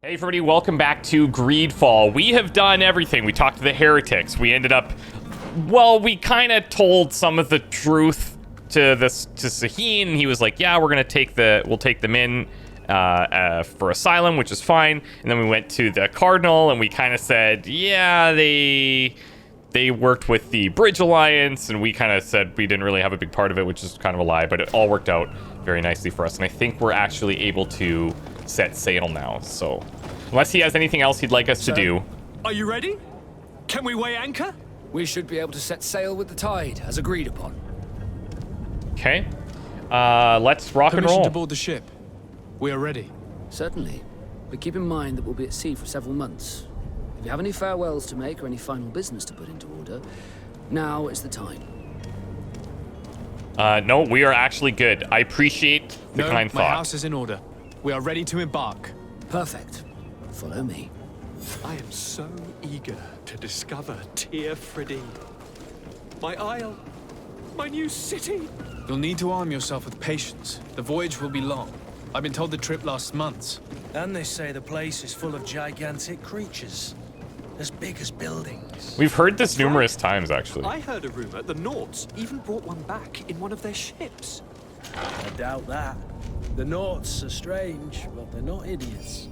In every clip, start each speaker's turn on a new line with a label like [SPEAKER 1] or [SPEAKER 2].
[SPEAKER 1] Hey everybody, welcome back to GREEDFALL. We have done everything. We talked to the heretics. We ended up, well, we kind of told some of the truth to Sahin. He was like, yeah, we'll take them in for asylum, which is fine. And then we went to the Cardinal and we kind of said, yeah, they worked with the Bridge Alliance, and we kind of said we didn't really have a big part of it, which is kind of a lie, but it all worked out very nicely for us. And I think we're actually able to set sail now, so unless he has anything else he'd like us to do.
[SPEAKER 2] Are you ready? Can we weigh anchor?
[SPEAKER 3] We should be able to set sail with the tide, as agreed upon.
[SPEAKER 1] Okay. Let's rock and roll.
[SPEAKER 2] To board the ship. We are ready.
[SPEAKER 3] Certainly. But keep in mind that we'll be at sea for several months. If you have any farewells to make or any final business to put into order, now is the time.
[SPEAKER 1] No, we are actually good. I appreciate the kind thought.
[SPEAKER 2] My house is in order. We are ready to embark.
[SPEAKER 3] Perfect. Follow me.
[SPEAKER 4] I am so eager to discover Tear Freddy. My isle. My new city.
[SPEAKER 2] You'll need to arm yourself with patience. The voyage will be long. I've been told the trip lasts months.
[SPEAKER 5] And they say the place is full of gigantic creatures. As big as buildings.
[SPEAKER 1] We've heard this numerous times, actually.
[SPEAKER 4] I heard a rumor the Nauts even brought one back in one of their ships.
[SPEAKER 5] I doubt that. The Nauts are strange, but they're not idiots.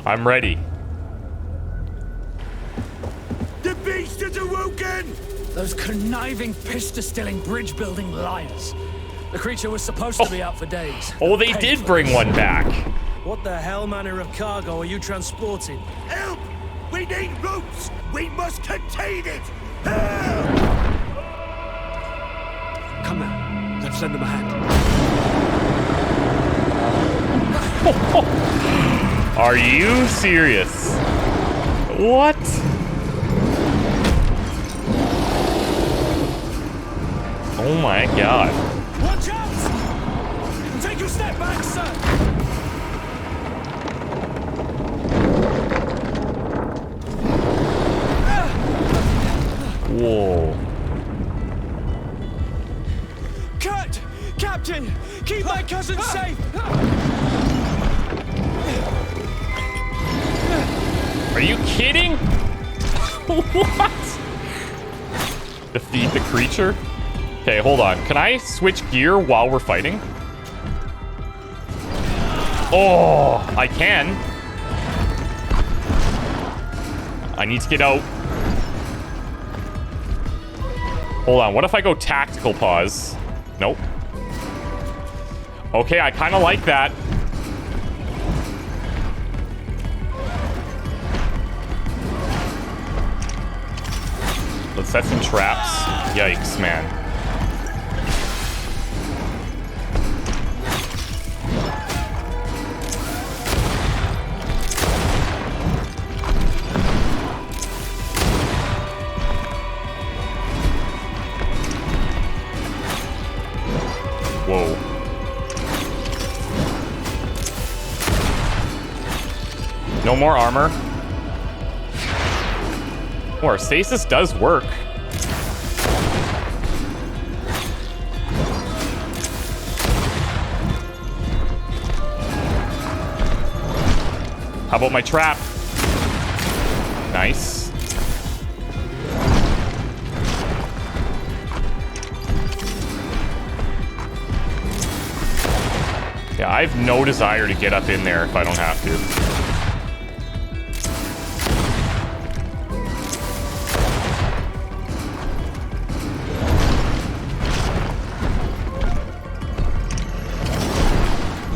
[SPEAKER 1] I'm ready.
[SPEAKER 5] The beast is awoken!
[SPEAKER 3] Those conniving, piss-distilling, bridge-building liars. The creature was supposed to be out for days.
[SPEAKER 1] Oh, they did bring one back.
[SPEAKER 5] What the hell manner of cargo are you transporting? Help! We need ropes! We must contain it! Help!
[SPEAKER 4] Come now. Let's lend them a hand.
[SPEAKER 1] Are you serious? What? Oh my god.
[SPEAKER 5] Watch out! Take a step back, sir!
[SPEAKER 1] Whoa.
[SPEAKER 2] Cut! Captain! Keep my cousin safe!
[SPEAKER 1] Are you kidding? What? Defeat the creature? Okay, hold on. Can I switch gear while we're fighting? Oh, I can. I need to get out. Hold on, what if I go tactical pause? Nope. Okay, I kind of like that. Let's set some traps. Yikes, man. Whoa. No more armor. Oh, our stasis does work. How about my trap? Nice. Yeah, I have no desire to get up in there if I don't have to.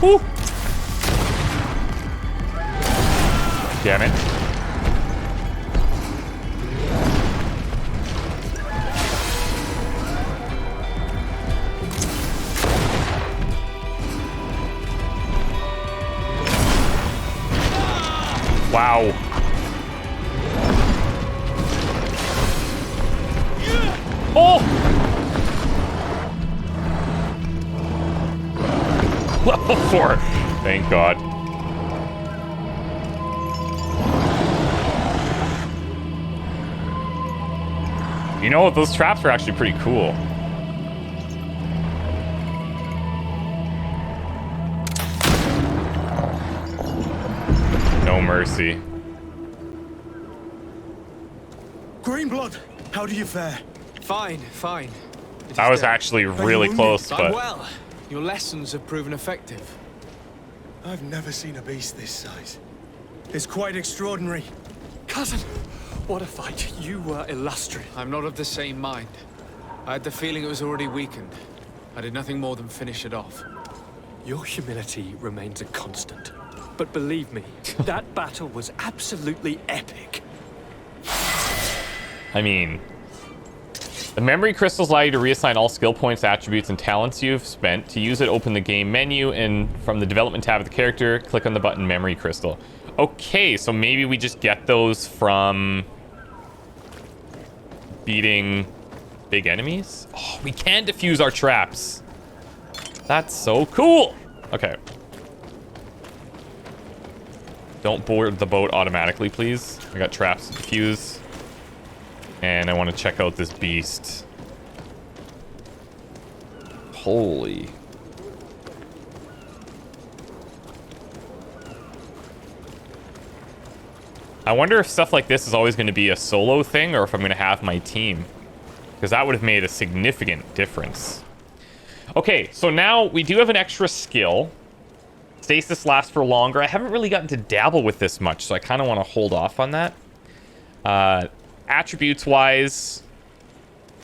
[SPEAKER 1] Woo! Damn it. Wow. Oh! Level 4. Thank God. You know, those traps are actually pretty cool. mercy.
[SPEAKER 5] Greenblood, how do you fare?
[SPEAKER 2] Fine, fine. It
[SPEAKER 1] That
[SPEAKER 2] is
[SPEAKER 1] was
[SPEAKER 2] dead.
[SPEAKER 1] actually really close,
[SPEAKER 2] I'm
[SPEAKER 1] but
[SPEAKER 2] well. Your lessons have proven effective.
[SPEAKER 5] I've never seen a beast this size. It's quite extraordinary.
[SPEAKER 4] Cousin, what a fight. You were illustrious.
[SPEAKER 2] I'm not of the same mind. I had the feeling it was already weakened. I did nothing more than finish it off.
[SPEAKER 4] Your humility remains a constant. But believe me, that battle was absolutely epic.
[SPEAKER 1] I mean, the memory crystals allow you to reassign all skill points, attributes, and talents you've spent. To use it, open the game menu, and from the development tab of the character, click on the button memory crystal. Okay, so maybe we just get those from beating big enemies? Oh, we can defuse our traps. That's so cool. Okay. Don't board the boat automatically, please. I got traps to defuse. And I want to check out this beast. Holy. I wonder if stuff like this is always going to be a solo thing or if I'm going to have my team. Because that would have made a significant difference. Okay, so now we do have an extra skill. Stasis lasts for longer. I haven't really gotten to dabble with this much, so I kind of want to hold off on that. Attributes-wise,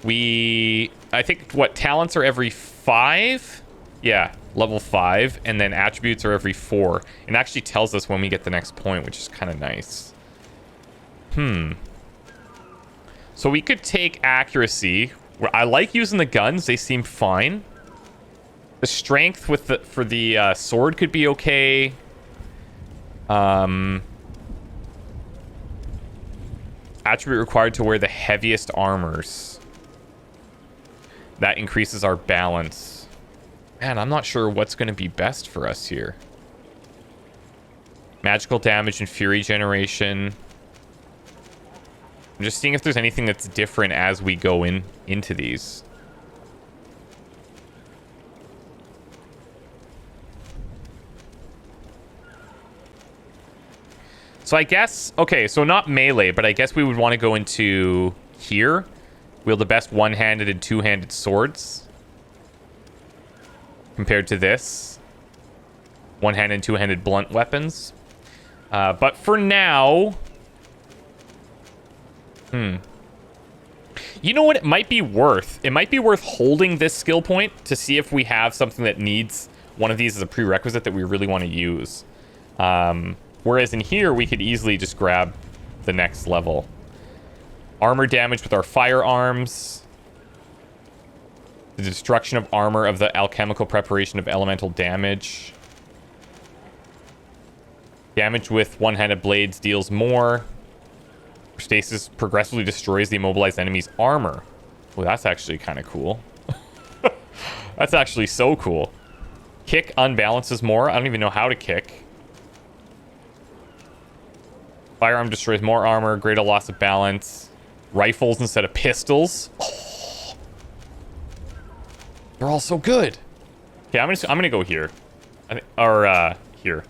[SPEAKER 1] I think, talents are every 5? Yeah, level 5, and then attributes are every 4. It actually tells us when we get the next point, which is kind of nice. So we could take accuracy. I like using the guns. They seem fine. The strength for the sword could be okay. Attribute required to wear the heaviest armors. That increases our balance. Man, I'm not sure what's going to be best for us here. Magical damage and fury generation. I'm just seeing if there's anything that's different as we go into these. So I guess, okay, so not melee, but I guess we would want to go into here. Wield the best one-handed and two-handed swords. Compared to this. One-handed and two-handed blunt weapons. But for now... You know what it might be worth? It might be worth holding this skill point to see if we have something that needs one of these as a prerequisite that we really want to use. Whereas in here, we could easily just grab the next level. Armor damage with our firearms. The destruction of armor of the alchemical preparation of elemental damage. Damage with one-handed blades deals more. Stasis progressively destroys the immobilized enemy's armor. Well, that's actually kind of cool. That's actually so cool. Kick unbalances more. I don't even know how to kick. Firearm destroys more armor. Greater loss of balance. Rifles instead of pistols. Oh. They're all so good. Okay, I'm gonna go here. Here.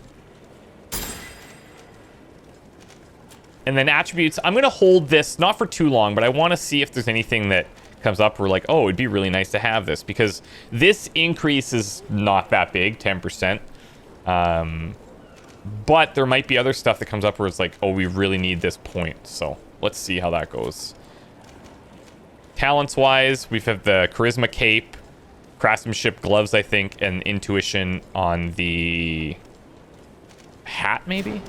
[SPEAKER 1] And then attributes, I'm going to hold this, not for too long, but I want to see if there's anything that comes up where like, oh, it'd be really nice to have this. Because this increase is not that big, 10%. But there might be other stuff that comes up where it's like, oh, we really need this point. So let's see how that goes. Talents-wise, we have the Charisma Cape, Craftsmanship Gloves, I think, and Intuition on the hat, maybe?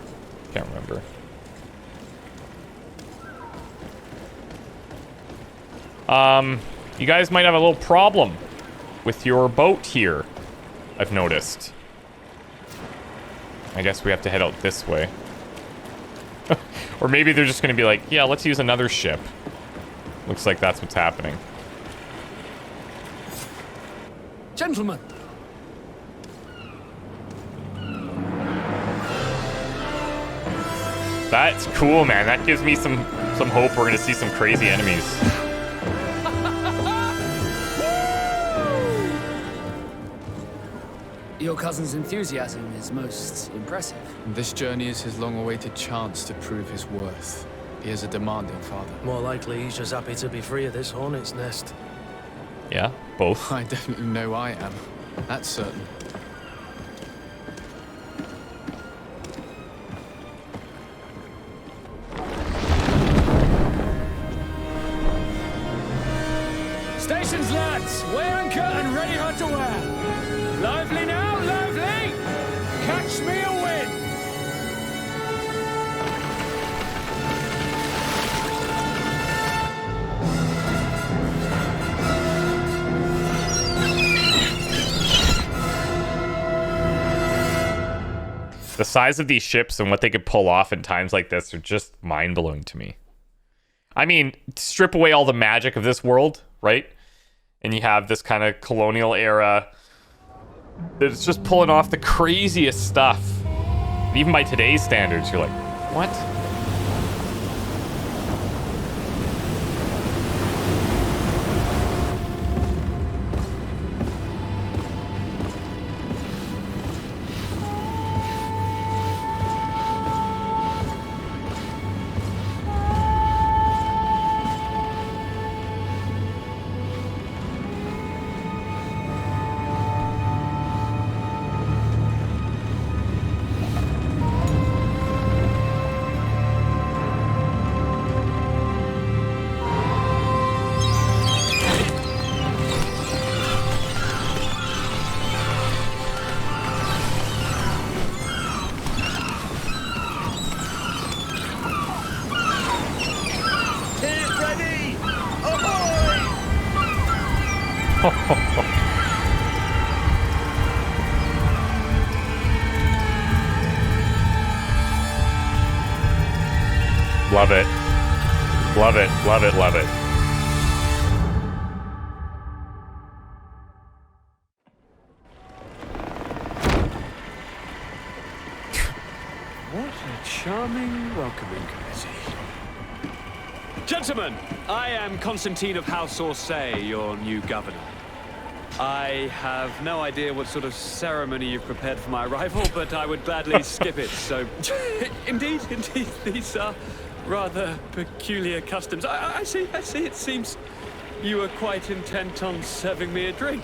[SPEAKER 1] Can't remember. You guys might have a little problem with your boat here, I've noticed. I guess we have to head out this way. Or maybe they're just going to be like, yeah, let's use another ship. Looks like that's what's happening.
[SPEAKER 3] Gentlemen.
[SPEAKER 1] That's cool, man. That gives me some hope we're going to see some crazy enemies.
[SPEAKER 3] Your cousin's enthusiasm is most impressive.
[SPEAKER 2] This journey is his long-awaited chance to prove his worth. He is a demanding father.
[SPEAKER 5] More likely, he's just happy to be free of this hornet's nest.
[SPEAKER 1] Yeah, both.
[SPEAKER 2] I definitely know I am. That's certain.
[SPEAKER 3] Stations, lads! Weigh anchor and ready hard to wear! Lively now, lively! Catch me a win!
[SPEAKER 1] The size of these ships and what they could pull off in times like this are just mind-blowing to me. I mean, strip away all the magic of this world, right? And you have this kind of colonial era that's just pulling off the craziest stuff. Even by today's standards, you're like, what? Love it. Love it, love it, love it.
[SPEAKER 4] What a charming welcoming committee. Gentlemen, I am Constantine of House Orsay, your new governor. I have no idea what sort of ceremony you've prepared for my arrival, but I would gladly skip it, so... Indeed, these are rather peculiar customs. I see, it seems you are quite intent on serving me a drink.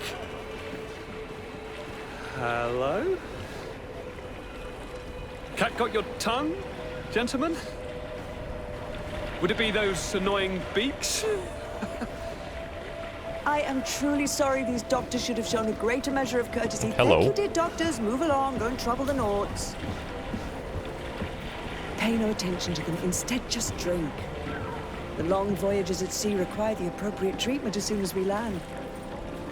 [SPEAKER 4] Hello? Cat got your tongue, gentlemen? Would it be those annoying beaks?
[SPEAKER 6] I am truly sorry. These doctors should have shown a greater measure of courtesy.
[SPEAKER 1] Hello.
[SPEAKER 6] Thank you, dear doctors. Move along. Don't trouble the Nords. Pay no attention to them. Instead, just drink. The long voyages at sea require the appropriate treatment as soon as we land.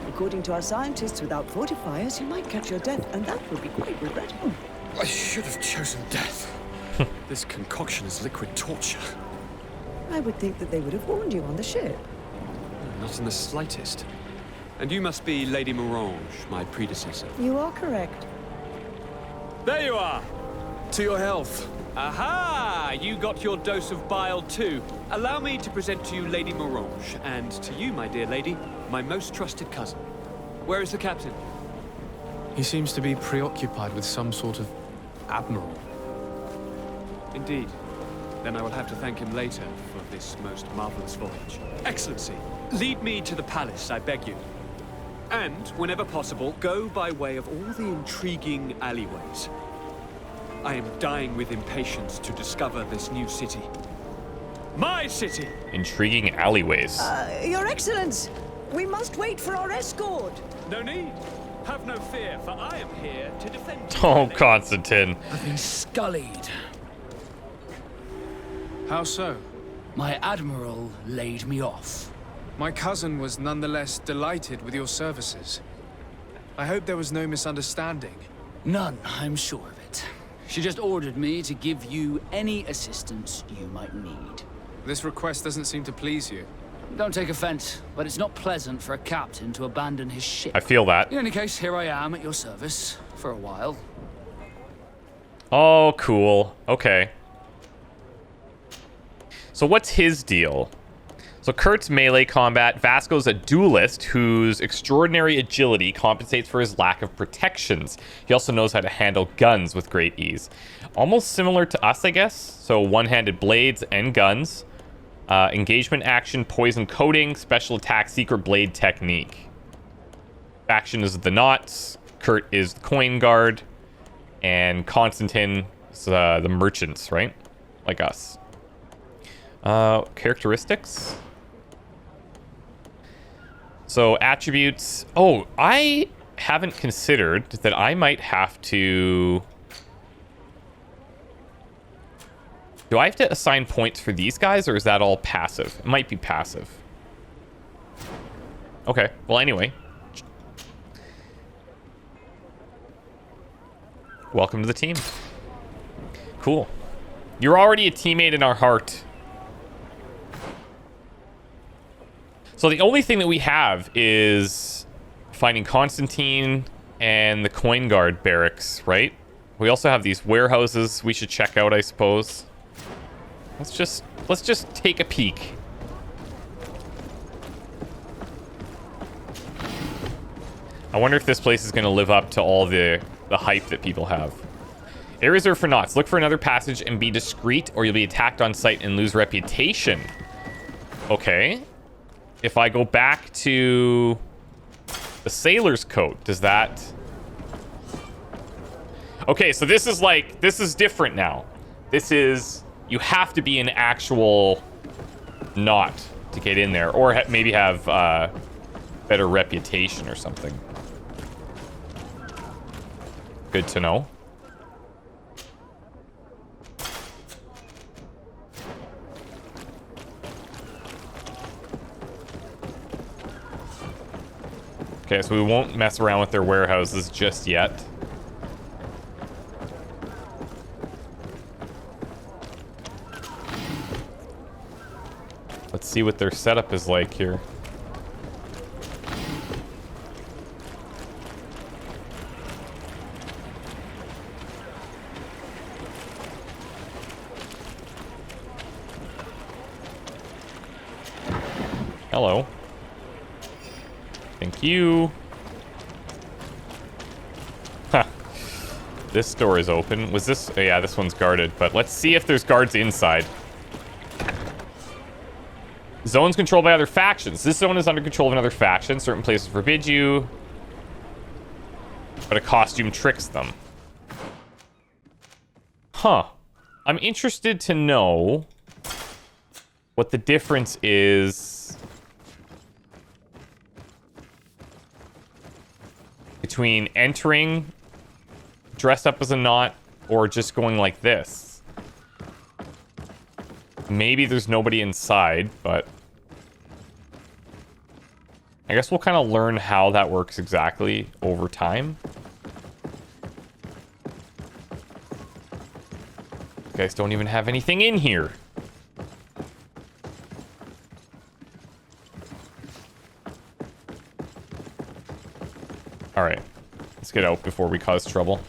[SPEAKER 6] According to our scientists, without fortifiers, you might catch your death, and that would be quite regrettable.
[SPEAKER 2] I should have chosen death. This concoction is liquid torture.
[SPEAKER 6] I would think that they would have warned you on the ship.
[SPEAKER 4] Not in the slightest. And you must be Lady Morange, my predecessor.
[SPEAKER 6] You are correct.
[SPEAKER 4] There you are!
[SPEAKER 2] To your health.
[SPEAKER 4] Aha! You got your dose of bile too. Allow me to present to you Lady Morange, and to you, my dear lady, my most trusted cousin. Where is the captain?
[SPEAKER 2] He seems to be preoccupied with some sort of admiral.
[SPEAKER 4] Indeed. Then I will have to thank him later for this most marvelous voyage. Excellency, lead me to the palace, I beg you. And, whenever possible, go by way of all the intriguing alleyways. I am dying with impatience to discover this new city. My city!
[SPEAKER 1] Intriguing alleyways.
[SPEAKER 6] Your Excellence, we must wait for our escort.
[SPEAKER 4] No need. Have no fear, for I am here to defend you.
[SPEAKER 1] Oh, Constantine.
[SPEAKER 3] I've been scullied.
[SPEAKER 2] How so?
[SPEAKER 3] My admiral laid me off.
[SPEAKER 2] My cousin was nonetheless delighted with your services. I hope there was no misunderstanding.
[SPEAKER 3] None, I'm sure of it. She just ordered me to give you any assistance you might need.
[SPEAKER 2] This request doesn't seem to please you.
[SPEAKER 3] Don't take offense, but it's not pleasant for a captain to abandon his ship.
[SPEAKER 1] I feel that.
[SPEAKER 3] In any case, here I am at your service for a while.
[SPEAKER 1] Oh, cool. Okay. So what's his deal? So Kurt's melee combat. Vasco's a duelist whose extraordinary agility compensates for his lack of protections. He also knows how to handle guns with great ease. Almost similar to us, I guess. So one-handed blades and guns. Engagement action, poison coating, special attack, secret blade technique. Faction is the Knots. Kurt is the Coin Guard. And Constantine is the Merchants, right? Like us. Characteristics. So attributes. Oh, I haven't considered that I might have to... Do I have to assign points for these guys, or is that all passive? It might be passive. Okay, well, anyway. Welcome to the team. Cool. You're already a teammate in our heart. So the only thing that we have is finding Constantine and the Coin Guard barracks, right? We also have these warehouses we should check out, I suppose. Let's just take a peek. I wonder if this place is going to live up to all the hype that people have. Area reserved for Knots. Look for another passage and be discreet, or you'll be attacked on sight and lose reputation. Okay. If I go back to the sailor's coat, does that... Okay, so this is different now. This is... You have to be an actual knot to get in there, or maybe have better reputation or something. Good to know. Okay, so we won't mess around with their warehouses just yet. Let's see what their setup is like here. Hello. Thank you. Huh. This door is open. Was this... Oh, yeah, this one's guarded. But let's see if there's guards inside. Zones controlled by other factions. This zone is under control of another faction. Certain places forbid you, but a costume tricks them. Huh. I'm interested to know what the difference is between entering dressed up as a knot or just going like this. Maybe there's nobody inside, but I guess we'll kind of learn how that works exactly over time. You guys don't even have anything in here. All right, let's get out before we cause trouble.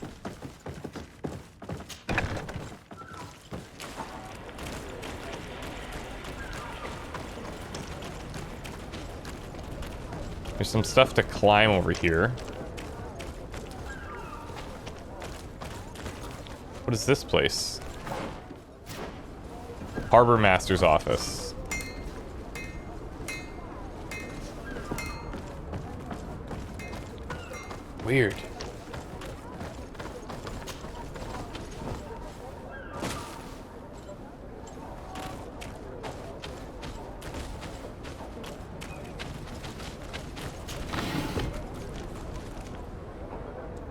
[SPEAKER 1] There's some stuff to climb over here. What is this place? Harbor Master's office. Weird.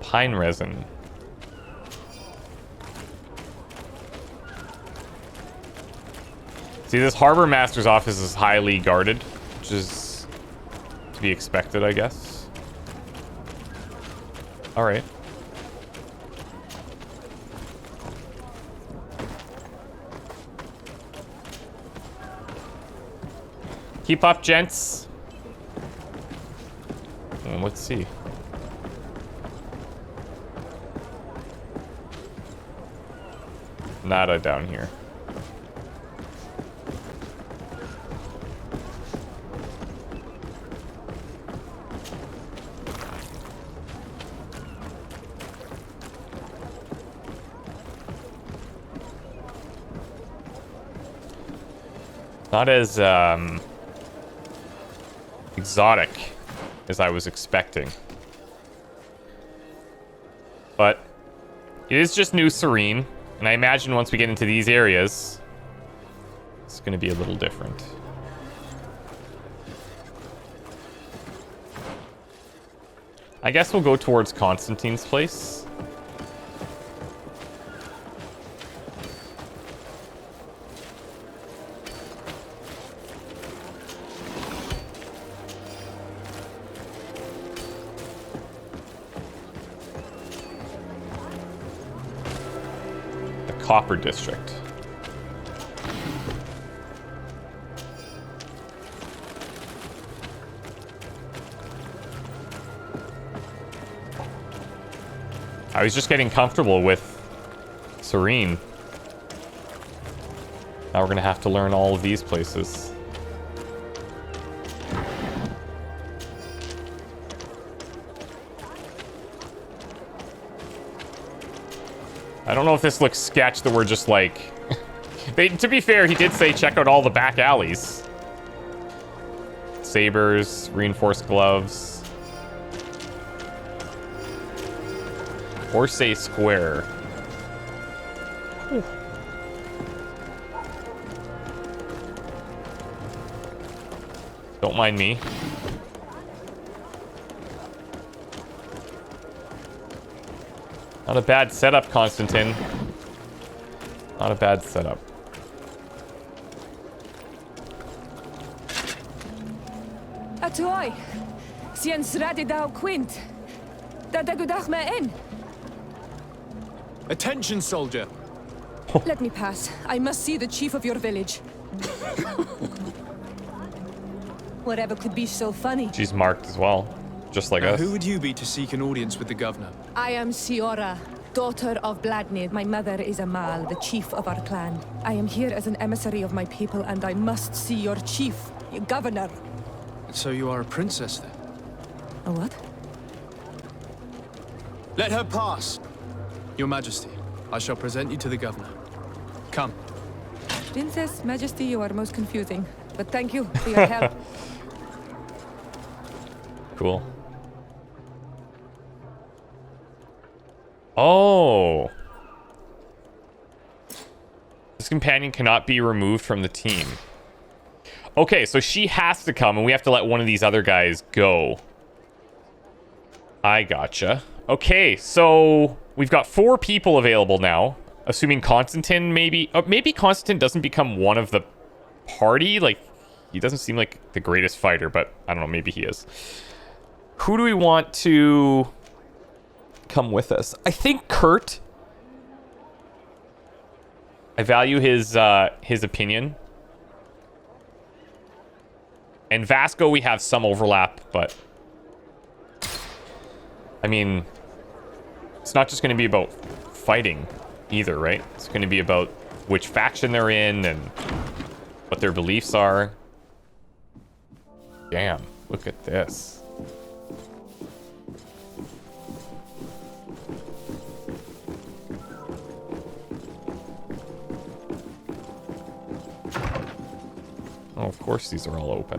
[SPEAKER 1] Pine resin. See, this Harbor Master's office is highly guarded, which is to be expected, I guess. All right. Keep up, gents. Let's see. Nada down here. Not as exotic as I was expecting. But it is just New Serene, and I imagine once we get into these areas, it's going to be a little different. I guess we'll go towards Constantine's place. Copper District. I was just getting comfortable with Serene. Now we're gonna have to learn all of these places. I don't know if this looks sketch that we're just like... to be fair, he did say check out all the back alleys. Sabers, reinforced gloves. Or say square. Whew. Don't mind me. Not a bad setup, Constantine. Not a bad setup.
[SPEAKER 7] Atoy, Siens Radidau Quint. Dadagudach me in.
[SPEAKER 2] Attention, soldier.
[SPEAKER 7] Let me pass. I must see the chief of your village. Whatever could be so funny.
[SPEAKER 1] She's marked as well, just like us.
[SPEAKER 2] Who would you be to seek an audience with the governor?
[SPEAKER 7] I am Siora, daughter of Bladnid. My mother is Amal, the chief of our clan. I am here as an emissary of my people, and I must see your chief, your governor.
[SPEAKER 2] So you are a princess, then?
[SPEAKER 7] A what?
[SPEAKER 2] Let her pass! Your Majesty, I shall present you to the governor. Come.
[SPEAKER 7] Princess, Majesty, you are most confusing. But thank you for your help.
[SPEAKER 1] Cool. Oh. This companion cannot be removed from the team. Okay, so she has to come, and we have to let one of these other guys go. I gotcha. Okay, so we've got 4 people available now. Assuming Constantine maybe... Oh, maybe Constantine doesn't become one of the party. Like, he doesn't seem like the greatest fighter, but I don't know, maybe he is. Who do we want to come with us? I think Kurt. I value his opinion. And Vasco, we have some overlap, but... I mean... It's not just going to be about fighting either, right? It's going to be about which faction they're in and what their beliefs are. Damn, look at this. Oh, of course these are all open.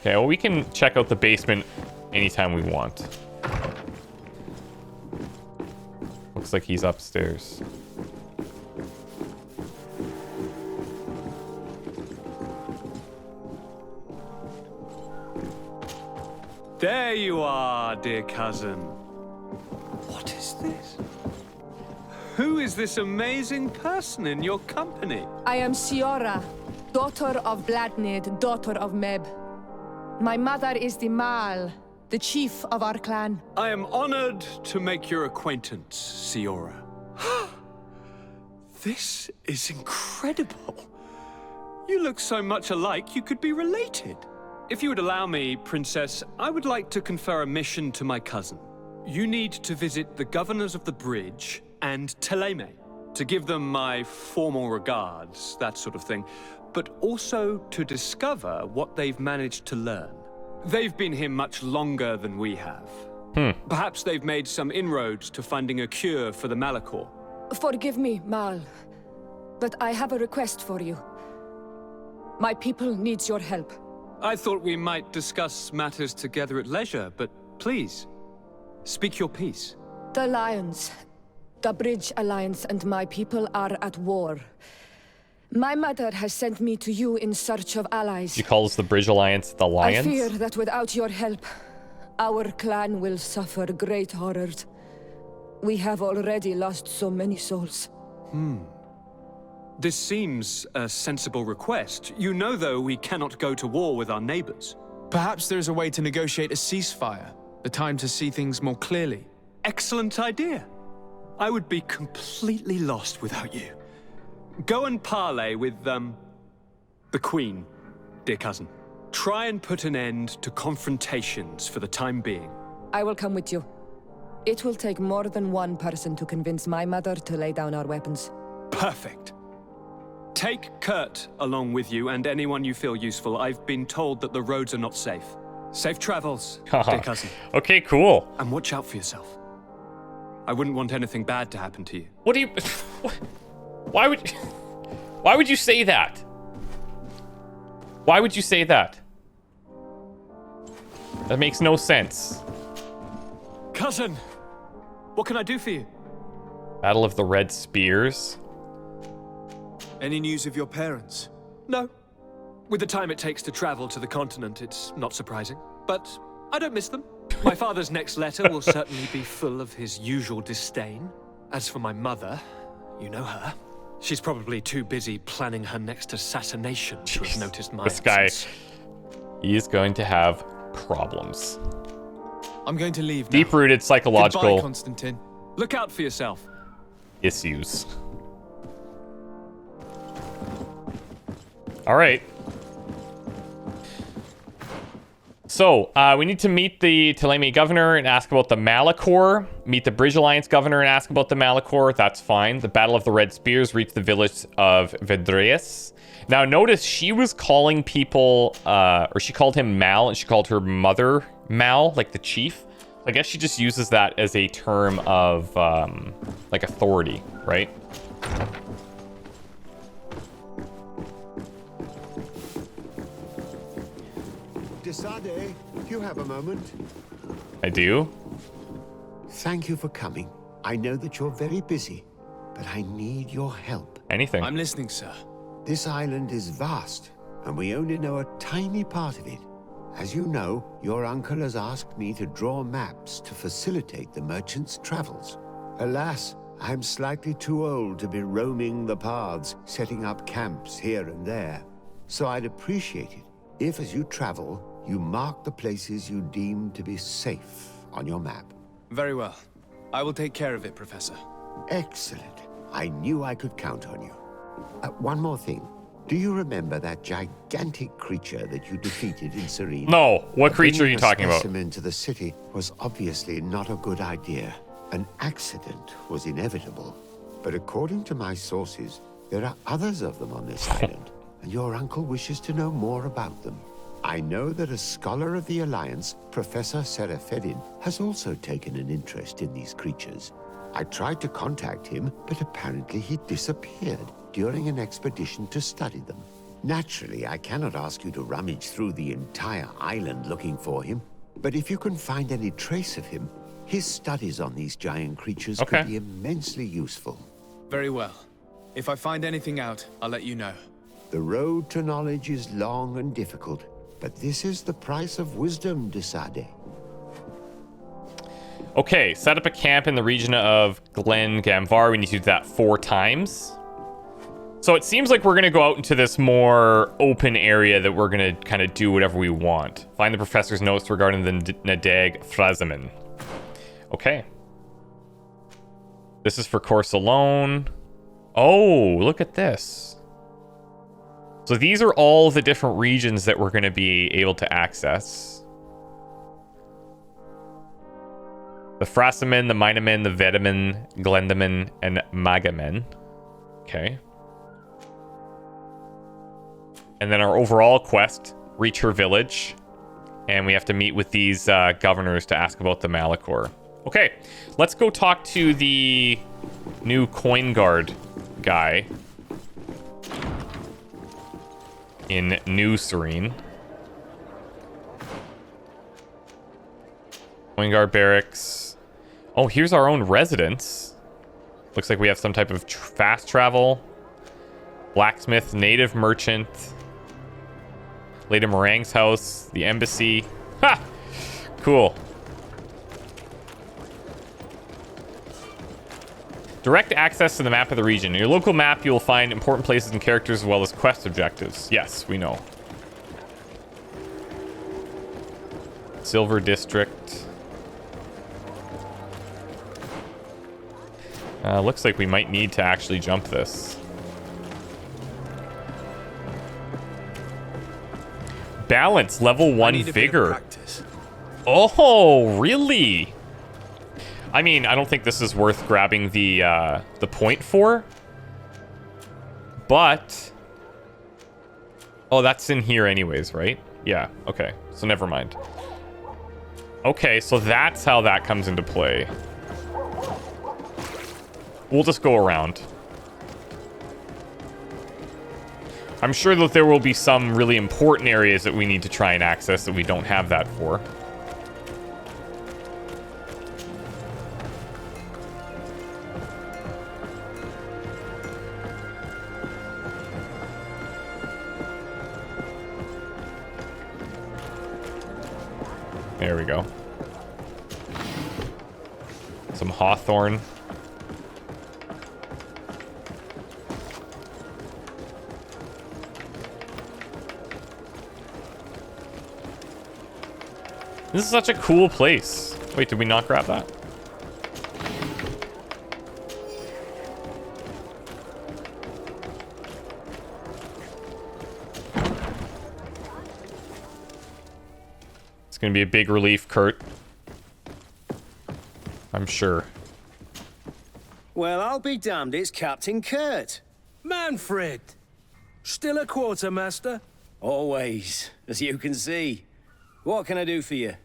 [SPEAKER 1] Okay, well, we can check out the basement anytime we want. Looks like he's upstairs.
[SPEAKER 4] There you are, dear cousin. What is this? Who is this amazing person in your company?
[SPEAKER 7] I am Siora, daughter of Bladnid, daughter of Meb. My mother is the Mal, the chief of our clan.
[SPEAKER 4] I am honored to make your acquaintance, Siora. This is incredible. You look so much alike you could be related. If you would allow me, Princess, I would like to confer a mission to my cousin. You need to visit the governors of the bridge and Teleme to give them my formal regards, that sort of thing, but also to discover what they've managed to learn. They've been here much longer than we have. Perhaps they've made some inroads to finding a cure for the Malachor.
[SPEAKER 7] Forgive me, Mal, but I have a request for you. My people needs your help.
[SPEAKER 4] I thought we might discuss matters together at leisure, but please, speak your piece.
[SPEAKER 7] The Lions, the Bridge Alliance and my people are at war. My mother has sent me to you in search of allies.
[SPEAKER 1] She calls the Bridge Alliance the Lions.
[SPEAKER 7] I fear that without your help, our clan will suffer great horrors. We have already lost so many souls.
[SPEAKER 4] This seems a sensible request. You know, though, we cannot go to war with our neighbors.
[SPEAKER 2] Perhaps there is a way to negotiate a ceasefire. The time to see things more clearly.
[SPEAKER 4] Excellent idea. I would be completely lost without you. Go and parley with, the Queen, dear cousin. Try and put an end to confrontations for the time being.
[SPEAKER 7] I will come with you. It will take more than one person to convince my mother to lay down our weapons.
[SPEAKER 4] Perfect. Take Kurt along with you and anyone you feel useful. I've been told that the roads are not safe. Safe travels, dear cousin.
[SPEAKER 1] Okay, cool.
[SPEAKER 4] And watch out for yourself. I wouldn't want anything bad to happen to you.
[SPEAKER 1] What do you... Why would you say that? Why would you say that? That makes no sense.
[SPEAKER 4] Cousin, what can I do for you?
[SPEAKER 1] Battle of the Red Spears.
[SPEAKER 2] Any news of your parents?
[SPEAKER 4] No. With the time it takes to travel to the continent, it's not surprising. But I don't miss them. My father's next letter will certainly be full of his usual disdain. As for my mother, you know her. She's probably too busy planning her next assassination to have noticed my absence.
[SPEAKER 1] He is going to have problems.
[SPEAKER 2] I'm going to leave now.
[SPEAKER 1] Deep-rooted psychological
[SPEAKER 2] Goodbye, Constantine.
[SPEAKER 4] Look out for yourself.
[SPEAKER 1] issues. All right. So, we need to meet the Teleme governor and ask about the Malachor. Meet the Bridge Alliance governor and ask about the Malachor. That's fine. The Battle of the Red Spears. Reach the village of Vedreus. Now, notice she was calling people, or she called him Mal, and she called her mother Mal, like the chief. I guess she just uses that as a term of, like, authority, right?
[SPEAKER 8] Desade, do you have a moment?
[SPEAKER 1] I do.
[SPEAKER 8] Thank you for coming. I know that you're very busy, but I need your help.
[SPEAKER 1] Anything.
[SPEAKER 2] I'm listening, sir.
[SPEAKER 8] This island is vast, and we only know a tiny part of it. As you know, your uncle has asked me to draw maps to facilitate the merchants' travels. Alas, I'm slightly too old to be roaming the paths, setting up camps here and there. So I'd appreciate it if, as you travel, you mark the places you deem to be safe on your map.
[SPEAKER 2] Very well. I will take care of it, Professor.
[SPEAKER 8] Excellent. I knew I could count on you. One more thing. Do you remember that gigantic creature that you defeated in Serene?
[SPEAKER 1] No. What creature are you talking about?
[SPEAKER 8] Bringing a specimen to the city was obviously not a good idea. An accident was inevitable. But according to my sources, there are others of them on this island, and your uncle wishes to know more about them. I know that a scholar of the Alliance, Professor Serafedin, has also taken an interest in these creatures. I tried to contact him, but apparently he disappeared during an expedition to study them. Naturally, I cannot ask you to rummage through the entire island looking for him, but if you can find any trace of him, his studies on these giant creatures could be immensely useful.
[SPEAKER 2] Very well. If I find anything out, I'll let you know.
[SPEAKER 8] The road to knowledge is long and difficult, but this is the price of wisdom, Desade.
[SPEAKER 1] Okay, set up a camp in the region of Glen Gamvar. We need to do that 4 times. So it seems like we're going to go out into this more open area that we're going to kind of do whatever we want. Find the professor's notes regarding the Nadag Thrazaman. Okay. This is for course alone. Oh, look at this. So these are all the different regions that we're going to be able to access. The Thrasamen, the Minamen, the Vedamen, Glendamen, and Magamen. Okay. And then our overall quest, reach her village. And we have to meet with these governors to ask about the Malachor. Okay, let's go talk to the new coin guard guy in New Serene. Coin guard barracks. Oh, here's our own residence. Looks like we have some type of fast travel. Blacksmith, native merchant. Lady Meringue's house, the embassy. Ha! Cool. Direct access to the map of the region. In your local map, you will find important places and characters as well as quest objectives. Yes, we know. Silver District. Looks like we might need to actually jump this. Balance, level 1 vigor. Oh, really? I mean, I don't think this is worth grabbing the point for. But... oh, that's in here anyways, right? Yeah, okay. So never mind. Okay, so that's how that comes into play. We'll just go around. I'm sure that there will be some really important areas that we need to try and access that we don't have that for. There we go. Some hawthorn. This is such a cool place. Wait, did we not grab that? It's gonna be a big relief, Kurt. I'm sure.
[SPEAKER 9] Well, I'll be damned, it's Captain Kurt.
[SPEAKER 5] Manfred! Still a quartermaster?
[SPEAKER 9] Always, as you can see. What can I do for you?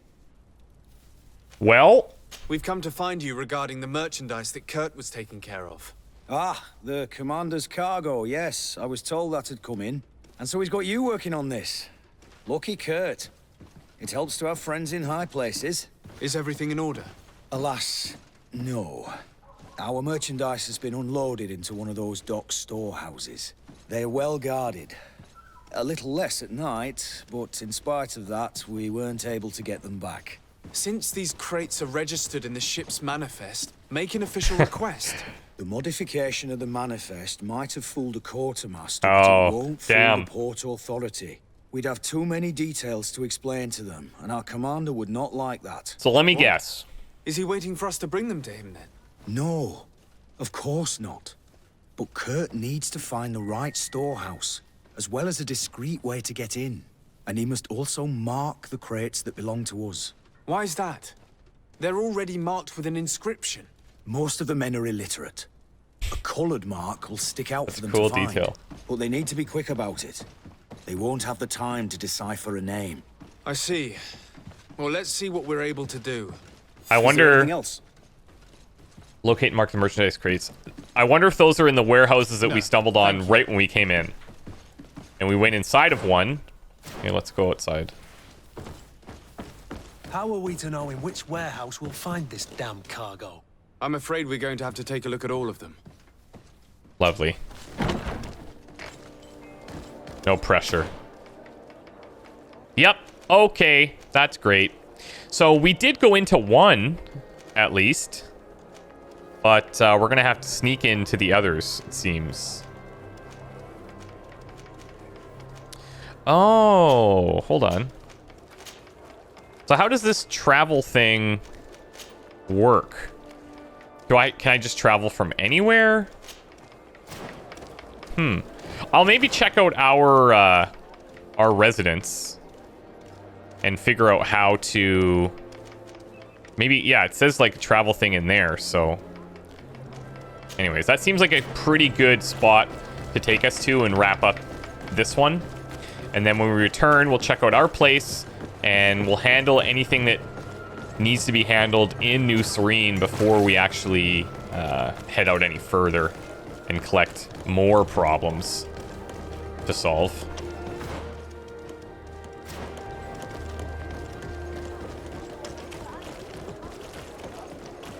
[SPEAKER 1] Well,
[SPEAKER 2] We've come to find you regarding the merchandise that Kurt was taking care of.
[SPEAKER 9] Ah, the commander's cargo, yes. I was told that had come in. And so he's got you working on this. Lucky Kurt. It helps to have friends in high places.
[SPEAKER 2] Is everything in order?
[SPEAKER 9] Alas, no. Our merchandise has been unloaded into one of those dock storehouses. They're well guarded. A little less at night, but in spite of that, we weren't able to get them back.
[SPEAKER 2] Since these crates are registered in the ship's manifest, make an official request.
[SPEAKER 9] The modification of the manifest might have fooled a quartermaster,
[SPEAKER 1] Oh,
[SPEAKER 9] but it won't
[SPEAKER 1] damn.
[SPEAKER 9] fool the Port Authority. We'd have too many details to explain to them, and our commander would not like that.
[SPEAKER 1] so let me guess.
[SPEAKER 2] Is he waiting for us to bring them to him then?
[SPEAKER 9] No, of course not. But Kurt needs to find the right storehouse, as well as a discreet way to get in. And he must also mark the crates that belong to us.
[SPEAKER 2] Why is that? They're already marked with an inscription.
[SPEAKER 9] Most of the men are illiterate. A coloured mark will stick out
[SPEAKER 1] That's
[SPEAKER 9] for
[SPEAKER 1] a
[SPEAKER 9] them
[SPEAKER 1] cool
[SPEAKER 9] to find.
[SPEAKER 1] detail.
[SPEAKER 9] But they need to be quick about it. They won't have the time to decipher a name.
[SPEAKER 2] I see. Well, let's see what we're able to do.
[SPEAKER 1] I
[SPEAKER 9] Is there
[SPEAKER 1] wonder...
[SPEAKER 9] anything else?
[SPEAKER 1] Locate and mark the merchandise crates. I wonder if those are in the warehouses that we
[SPEAKER 2] No,
[SPEAKER 1] stumbled on right when we came in. And we went inside of one. Okay, let's go outside.
[SPEAKER 5] How are we to know in which warehouse we'll find this damn cargo?
[SPEAKER 2] I'm afraid we're going to have to take a look at all of them.
[SPEAKER 1] Lovely. No pressure. Yep. Okay. That's great. So we did go into one, at least. But we're going to have to sneak into the others, it seems. Oh, hold on. So how does this travel thing work? Can I just travel from anywhere? I'll maybe check out our residence and figure out how to maybe, yeah, it says like travel thing in there, so anyways, that seems like a pretty good spot to take us to and wrap up this one. And then when we return, we'll check out our place, and we'll handle anything that needs to be handled in New Serene before we actually head out any further and collect more problems to solve.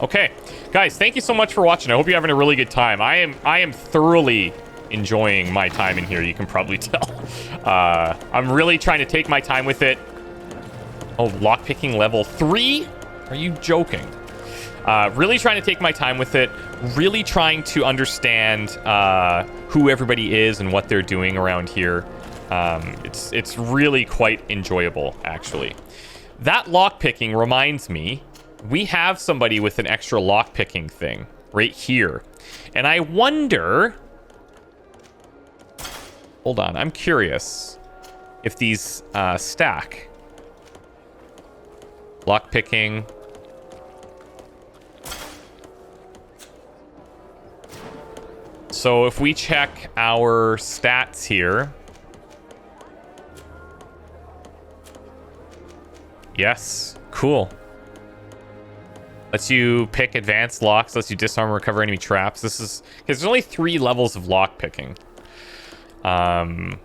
[SPEAKER 1] Okay, guys, thank you so much for watching. I hope you're having a really good time. I am thoroughly enjoying my time in here, you can probably tell. I'm really trying to take my time with it. Oh, lockpicking level 3? Are you joking? Really trying to take my time with it. Really trying to understand who everybody is and what they're doing around here. It's really quite enjoyable, actually. That lockpicking reminds me, we have somebody with an extra lockpicking thing right here. And I wonder... Hold on, I'm curious if these stack. Lockpicking. So if we check our stats here. Yes, cool. Lets you pick advanced locks, lets you disarm and recover enemy traps. This is... because there's only 3 levels of lockpicking. Man,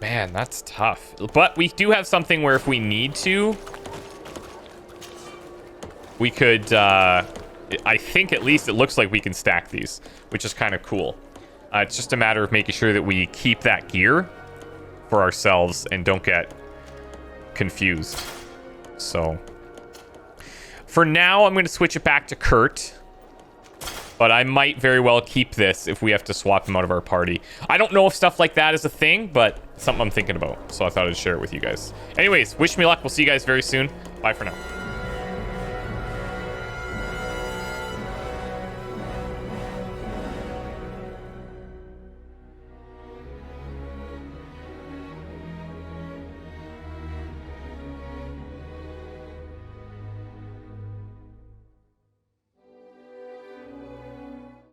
[SPEAKER 1] that's tough. But we do have something where if we need to, we could, I think at least it looks like we can stack these, which is kind of cool. It's just a matter of making sure that we keep that gear for ourselves and don't get confused. So, for now, I'm going to switch it back to Kurt. But I might very well keep this if we have to swap him out of our party. I don't know if stuff like that is a thing, but it's something I'm thinking about. So I thought I'd share it with you guys. Anyways, wish me luck. We'll see you guys very soon. Bye for now.